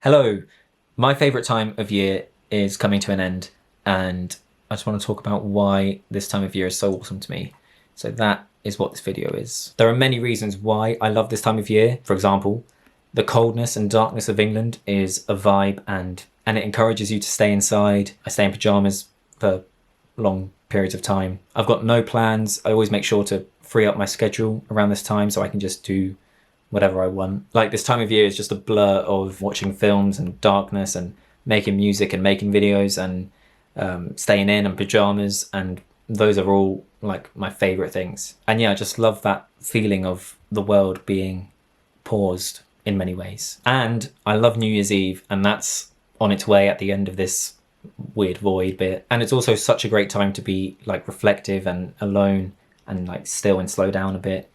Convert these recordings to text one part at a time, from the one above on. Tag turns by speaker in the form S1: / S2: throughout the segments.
S1: Hello, my favourite time of year is coming to an end, and I just want to talk about why this time of year is so awesome to me. So that is what this video is. There are many reasons why I love this time of year. For example, the coldness and darkness of England is a vibe, and it encourages you to stay inside. I stay in pyjamas for long periods of time. I've got no plans. I always make sure to free up my schedule around this time so I can just do whatever I want. Like, this time of year is just a blur of watching films and darkness and making music and making videos and staying in and pajamas, and those are all like my favorite things. And yeah, I just love that feeling of the world being paused in many ways. And I love New Year's Eve, and that's on its way at the end of this weird void bit. And it's also such a great time to be like reflective and alone and like still and slow down a bit,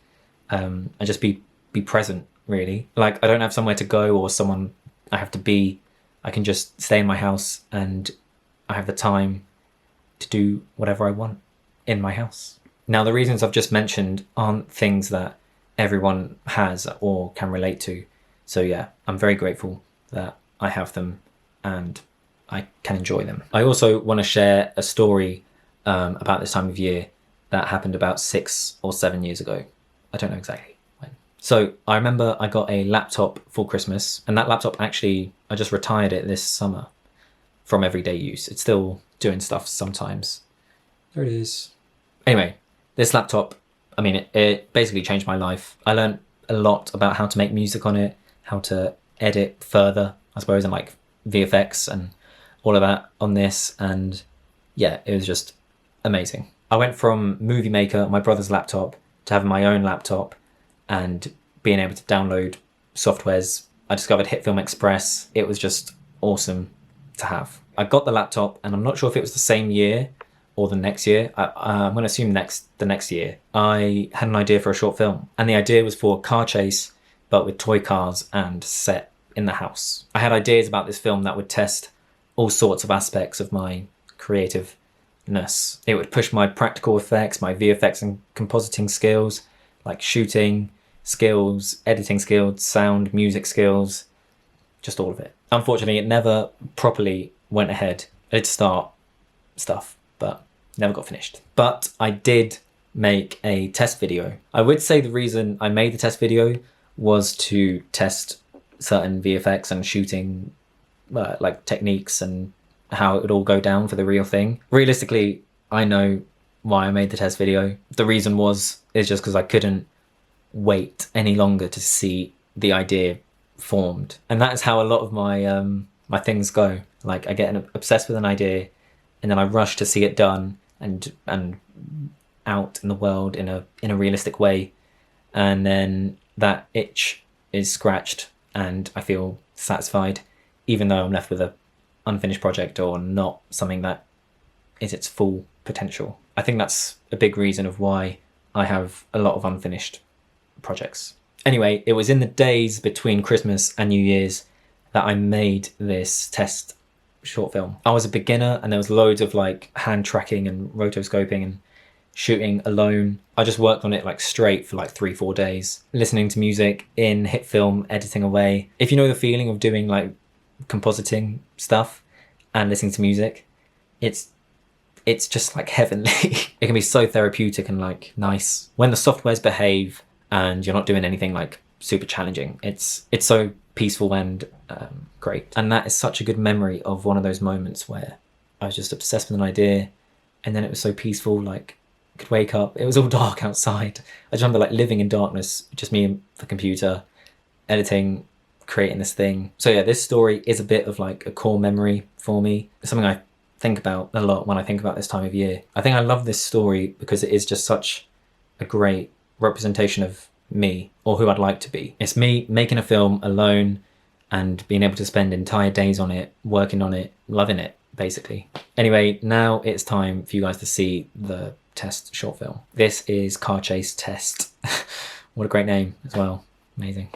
S1: and just be present, really. Like, I don't have somewhere to go or someone I have to be. I can just stay in my house and I have the time to do whatever I want in my house. Now, the reasons I've just mentioned aren't things that everyone has or can relate to. So yeah, I'm very grateful that I have them and I can enjoy them. I also want to share a story about this time of year that happened about 6 or 7 years ago. I don't know exactly. So I remember I got a laptop for Christmas, and that laptop actually, I just retired it this summer from everyday use. It's still doing stuff sometimes. There it is. Anyway, this laptop, I mean, it basically changed my life. I learned a lot about how to make music on it, how to edit further, I suppose, and like VFX and all of that on this. And yeah, it was just amazing. I went from Movie Maker, my brother's laptop, to having my own laptop and being able to download softwares. I discovered HitFilm Express. It was just awesome to have. I got the laptop, and I'm not sure if it was the same year or the next year. I'm going to assume the next year. I had an idea for a short film, and the idea was for a car chase, but with toy cars and set in the house. I had ideas about this film that would test all sorts of aspects of my creativeness. It would push my practical effects, my VFX and compositing skills, like shooting skills, editing skills, sound, music skills, just all of it. Unfortunately, it never properly went ahead. I did start stuff, but never got finished. But I did make a test video. I would say the reason I made the test video was to test certain VFX and shooting like techniques and how it would all go down for the real thing. Realistically, I know why I made the test video. The reason is just because I couldn't wait any longer to see the idea formed. And that's how a lot of my my things go. Like, I get obsessed with an idea, and then I rush to see it done and out in the world in a realistic way, and then that itch is scratched and I feel satisfied, even though I'm left with a unfinished project or not something that is its full potential. I think that's a big reason of why I have a lot of unfinished projects. Anyway, it was in the days between Christmas and New Year's that I made this test short film. I was a beginner, and there was loads of like hand tracking and rotoscoping and shooting alone. I just worked on it like straight for like 3-4 days, listening to music in HitFilm, editing away. If you know the feeling of doing like compositing stuff and listening to music, it's just like heavenly. It can be so therapeutic and like nice. When the softwares behave and you're not doing anything like super challenging, it's so peaceful and great. And that is such a good memory of one of those moments where I was just obsessed with an idea, and then it was so peaceful, like I could wake up, it was all dark outside. I just remember like living in darkness, just me and the computer, editing, creating this thing. So yeah, this story is a bit of like a core memory for me. It's something I think about a lot when I think about this time of year. I think I love this story because it is just such a great representation of me, or who I'd like to be. It's me making a film alone and being able to spend entire days on it, working on it, loving it, basically. Anyway, now it's time for you guys to see the test short film. This is Car Chase Test. What a great name as well. Amazing.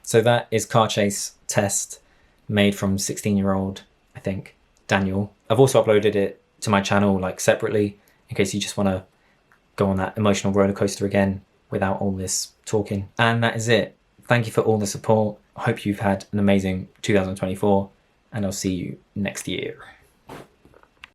S1: So that is Car Chase Test, made from 16-year-old, I think, Daniel. I've also uploaded it to my channel like separately in case you just want to go on that emotional roller coaster again without all this talking. And that is it. Thank you for all the support. I hope you've had an amazing 2024, and I'll see you next year.